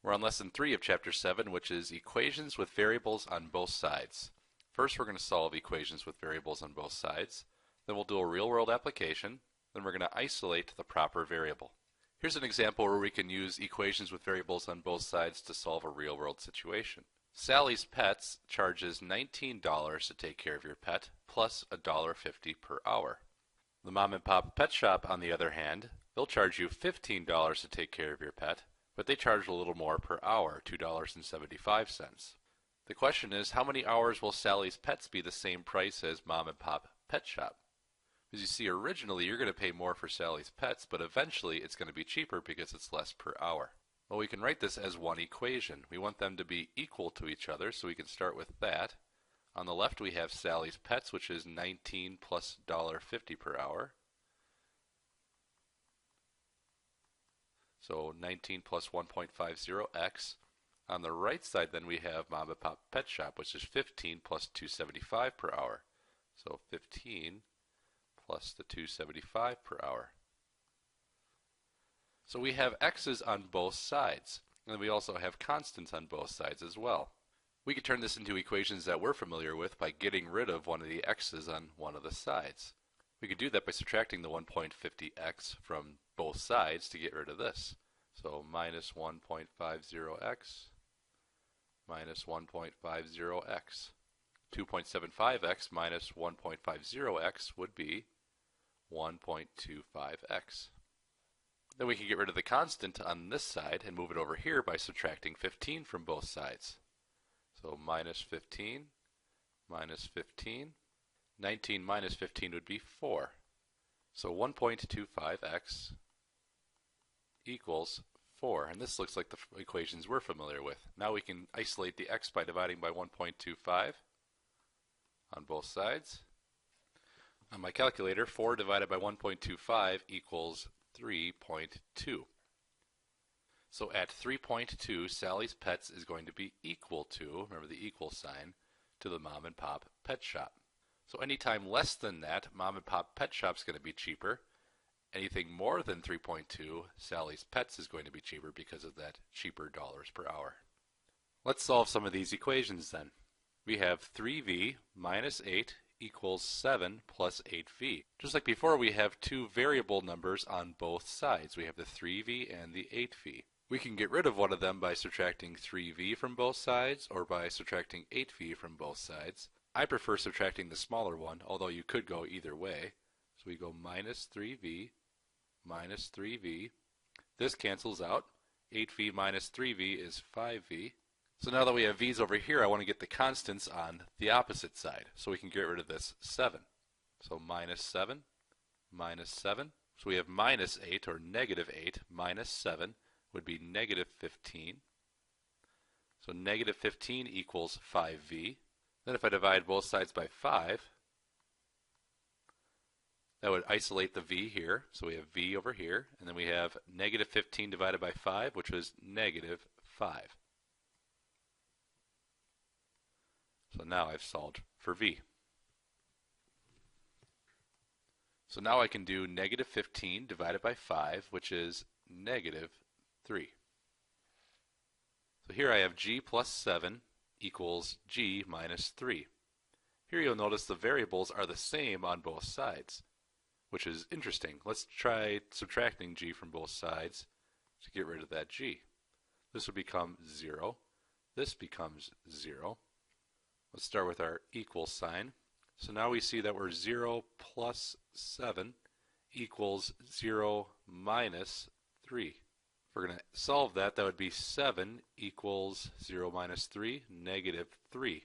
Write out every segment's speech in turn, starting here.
We're on lesson 3 of chapter 7, which is equations with variables on both sides. First, we're going to solve equations with variables on both sides. Then we'll do a real-world application. Then we're going to isolate the proper variable. Here's an example where we can use equations with variables on both sides to solve a real-world situation. Sally's Pets charges $19 to take care of your pet, plus $1.50 per hour. The mom and pop pet shop, on the other hand, they'll charge you $15 to take care of your pet, but they charge a little more per hour, $2.75. The question is, how many hours will Sally's Pets be the same price as mom and pop pet shop? As you see, originally you're going to pay more for Sally's Pets, but eventually it's going to be cheaper because it's less per hour. Well, we can write this as one equation. We want them to be equal to each other, so we can start with that. On the left we have Sally's Pets, which is 19 plus $1.50 per hour. So 19 plus 1.50x. On the right side then we have Mom and Pop Pet Shop, which is 15 plus 275 per hour. So 15 plus the 275 per hour. So we have x's on both sides, and we also have constants on both sides as well. We could turn this into equations that we're familiar with by getting rid of one of the x's on one of the sides. We could do that by subtracting the 1.50x from both sides to get rid of this. So minus 1.50x minus 1.50x. 2.75x minus 1.50x would be 1.25x. Then we can get rid of the constant on this side and move it over here by subtracting 15 from both sides. So minus 15 minus 15. 19 minus 15 would be 4. So 1.25x equals 4. And this looks like the equations we're familiar with. Now we can isolate the x by dividing by 1.25 on both sides. On my calculator, 4 divided by 1.25 equals 3.2. So at 3.2, Sally's Pets is going to be equal to, remember the equal sign, to the Mom and Pop Pet Shop. So anytime less than that, Mom and Pop Pet Shop is going to be cheaper. Anything more than 3.2, Sally's Pets is going to be cheaper because of that cheaper dollars per hour. Let's solve some of these equations then. We have 3v minus 8 equals 7 plus 8v. Just like before, we have two variable numbers on both sides. We have the 3v and the 8v. We can get rid of one of them by subtracting 3v from both sides or by subtracting 8v from both sides. I prefer subtracting the smaller one, although you could go either way. So we go minus 3v minus 3v. This cancels out. 8v minus 3v is 5v. So now that we have v's over here, I want to get the constants on the opposite side. So we can get rid of this 7. So minus 7 minus 7. So we have minus 8 or negative 8 minus 7 would be negative 15. So negative 15 equals 5v. Then if I divide both sides by 5, that would isolate the v here. So we have v over here. And then we have negative 15 divided by 5, which was negative 5. So now I've solved for v. So now I can do negative 15 divided by 5, which is negative 3. So here I have g plus 7 equals g minus 3. Here you'll notice the variables are the same on both sides, which is interesting. Let's try subtracting g from both sides to get rid of that g. This will become 0. This becomes 0. Let's start with our equal sign. So now we see that we're 0 plus 7 equals 0 minus 3. If we're going to solve that, that would be 7 equals 0 minus 3, negative 3.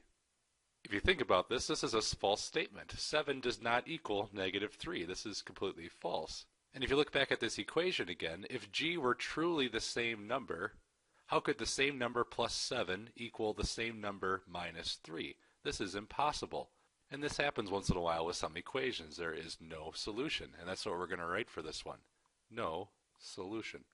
If you think about this, this is a false statement. 7 does not equal negative 3. This is completely false. And if you look back at this equation again, if g were truly the same number, how could the same number plus 7 equal the same number minus 3? This is impossible. And this happens once in a while with some equations. There is no solution. And that's what we're going to write for this one. No solution.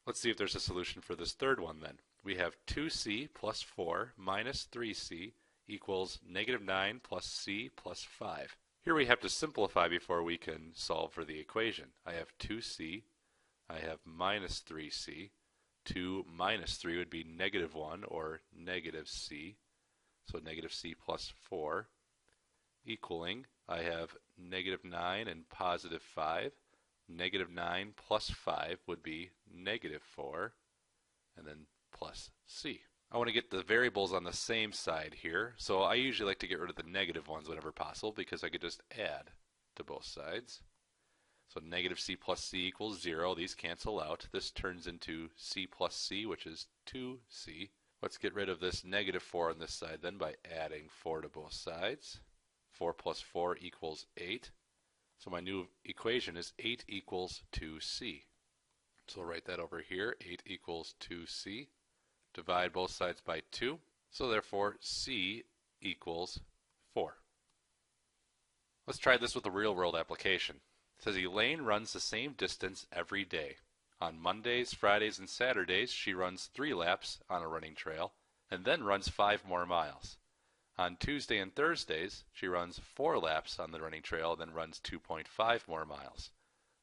Let's see if there's a solution for this third one then. We have 2c plus 4 minus 3c equals negative 9 plus c plus 5. Here we have to simplify before we can solve for the equation. I have 2c, I have minus 3c, 2 minus 3 would be negative 1, or negative c. So negative c plus 4, equaling, I have negative 9 and positive 5. Negative 9 plus 5 would be negative 4, and then plus c. I want to get the variables on the same side here, so I usually like to get rid of the negative ones whenever possible because I could just add to both sides. So negative c plus c equals 0. These cancel out. This turns into c plus c, which is 2c. Let's get rid of this negative 4 on this side then by adding 4 to both sides. 4 plus 4 equals 8. So my new equation is 8 equals 2c. So I'll write that over here. 8 equals 2c. Divide both sides by 2. So therefore c equals 4. Let's try this with a real-world application. It says Elaine runs the same distance every day. On Mondays, Fridays, and Saturdays, she runs 3 laps on a running trail and then runs 5 more miles. On Tuesday and Thursdays, she runs 4 laps on the running trail and then runs 2.5 more miles.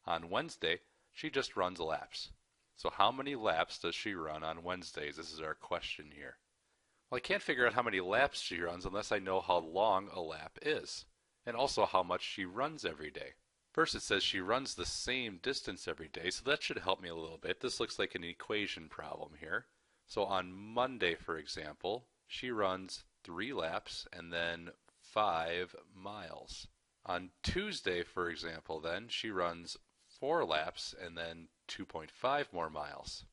On Wednesday, she just runs laps. So how many laps does she run on Wednesdays? This is our question here. Well, I can't figure out how many laps she runs unless I know how long a lap is, and also how much she runs every day. First it says she runs the same distance every day, so that should help me a little bit. This looks like an equation problem here. So on Monday, for example, she runs 3 laps and then 5 miles. On Tuesday, for example, then, she runs 4 laps and then 2.5 more miles.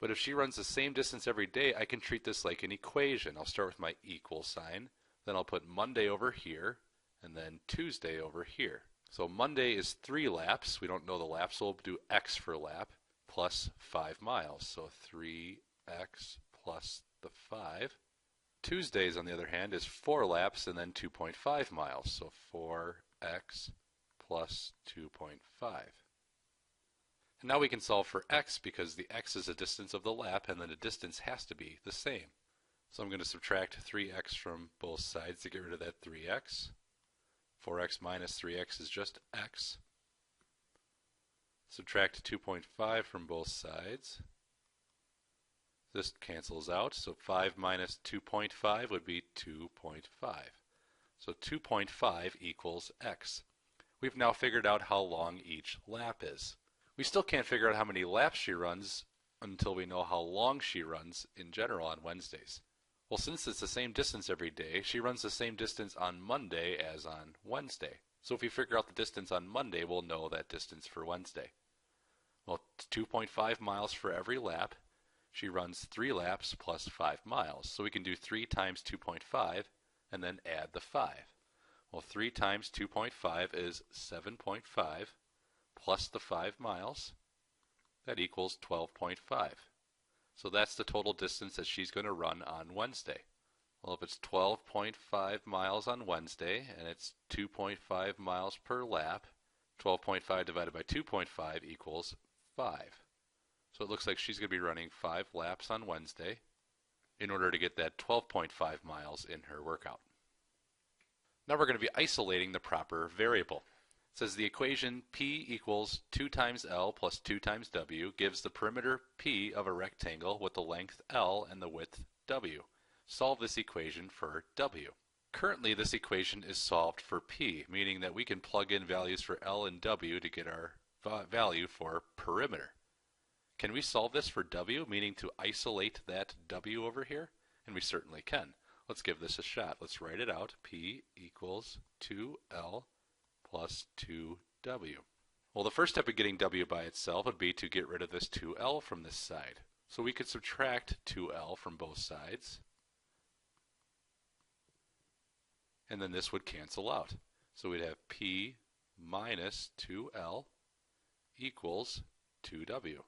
But if she runs the same distance every day, I can treat this like an equation. I'll start with my equal sign, then I'll put Monday over here, and then Tuesday over here. So Monday is 3 laps. We don't know the laps, so we'll do x for lap, plus 5 miles. So 3x plus the 5. Tuesdays, on the other hand, is 4 laps and then 2.5 miles. So 4x plus 2.5. And now we can solve for x because the x is the distance of the lap and then the distance has to be the same. So I'm going to subtract 3x from both sides to get rid of that 3x. 4x minus 3x is just x. Subtract 2.5 from both sides. This cancels out, so 5 minus 2.5 would be 2.5. So 2.5 equals x. We've now figured out how long each lap is. We still can't figure out how many laps she runs until we know how long she runs in general on Wednesdays. Well, since it's the same distance every day, she runs the same distance on Monday as on Wednesday. So if we figure out the distance on Monday, we'll know that distance for Wednesday. Well, it's 2.5 miles for every lap. She runs 3 laps plus 5 miles. So we can do 3 times 2.5 and then add the 5. Well, 3 times 2.5 is 7.5 plus the 5 miles. That equals 12.5. So that's the total distance that she's going to run on Wednesday. Well, if it's 12.5 miles on Wednesday and it's 2.5 miles per lap, 12.5 divided by 2.5 equals 5. So it looks like she's going to be running 5 laps on Wednesday in order to get that 12.5 miles in her workout. Now we're going to be isolating the proper variable. It says the equation P equals 2 times L plus 2 times W gives the perimeter P of a rectangle with the length L and the width W. Solve this equation for W. Currently this equation is solved for P, meaning that we can plug in values for L and W to get our value for perimeter. Can we solve this for W, meaning to isolate that W over here? And we certainly can. Let's give this a shot. Let's write it out. P equals 2L plus 2W. Well, the first step of getting W by itself would be to get rid of this 2L from this side. So we could subtract 2L from both sides. And then this would cancel out. So we'd have P minus 2L equals 2W.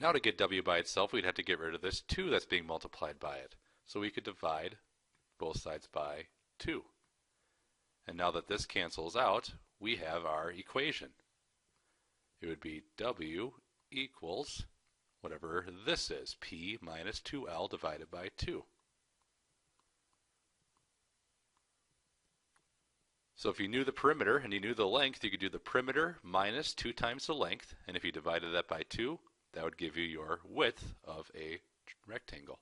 Now to get W by itself, we'd have to get rid of this 2 that's being multiplied by it. So we could divide both sides by 2. And now that this cancels out, we have our equation. It would be W equals whatever this is, P minus 2L divided by 2. So if you knew the perimeter and you knew the length, you could do the perimeter minus 2 times the length, and if you divided that by 2, that would give you your width of a rectangle.